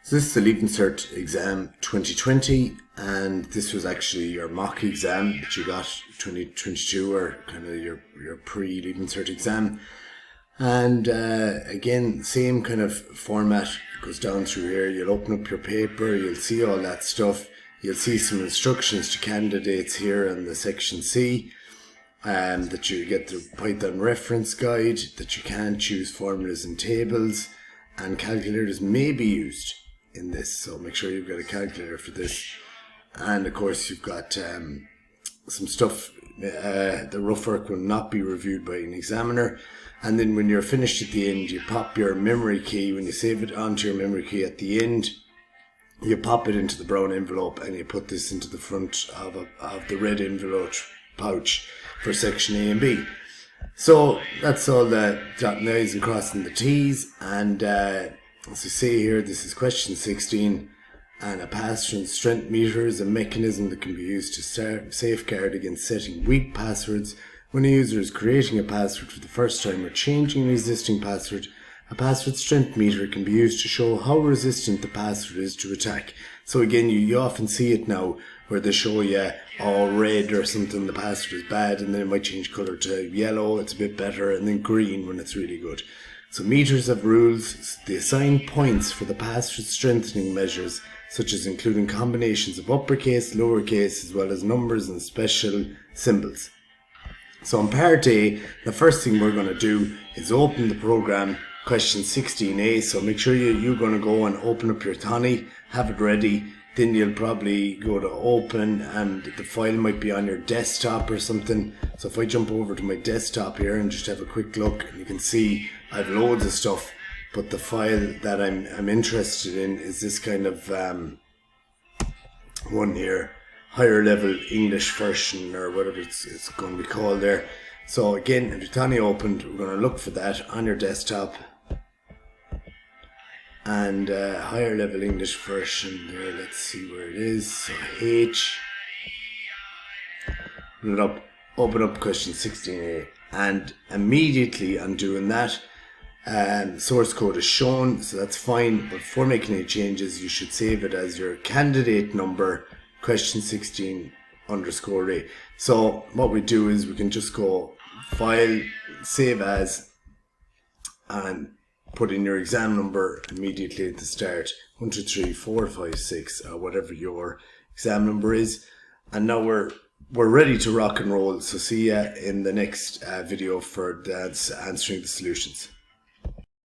So this is the Leaving Cert exam 2020, and this was actually your mock exam that you got 2022, or kind of your pre-Leaving Cert exam. And again, same kind of format goes down through here. You'll open up your paper, you'll see all that stuff. You'll see some instructions to candidates here in the section C, that you get the Python reference guide, that you can choose formulas and tables, and calculators may be used in this, so make sure you've got a calculator for this. And of course you've got some stuff. The rough work will not be reviewed by an examiner, and then when you're finished at the end, you pop your memory key. When you save it onto your memory key at the end, you pop it into the brown envelope and you put this into the front of the red envelope pouch for section A and B. So that's all the dotting the I's and crossing the T's. And as I say here, this is question 16, and a password strength meter is a mechanism that can be used to safeguard against setting weak passwords. When a user is creating a password for the first time or changing an existing password, a password strength meter can be used to show how resistant the password is to attack. So again, you often see it now where they show you all red or something, the password is bad, and then it might change colour to yellow, it's a bit better, and then green when it's really good. So meters have rules. They assign points for the password strengthening measures, such as including combinations of uppercase, lowercase, as well as numbers and special symbols. So in part A, the first thing we're going to do is open the program, question 16A. So make sure you're going to go and open up your Thonny, have it ready. Then you'll probably go to open, and the file might be on your desktop or something. So if I jump over to my desktop here and just have a quick look, you can see I've loads of stuff, but the file that I'm interested in is this kind of one here, higher level English version, or whatever it's going to be called there. So again, if your Thonny opened, we're going to look for that on your desktop. And higher level English version there, let's see where it is. So H, open up question 16A, and immediately on doing that, source code is shown, so that's fine. But before making any changes, you should save it as your candidate number question 16 underscore A. So what we do is we can just go file, save as, and put in your exam number immediately at the start, 1, 2, 3, 4, 5, 6, or whatever your exam number is. And now we're ready to rock and roll. So see ya in the next video for answering the solutions.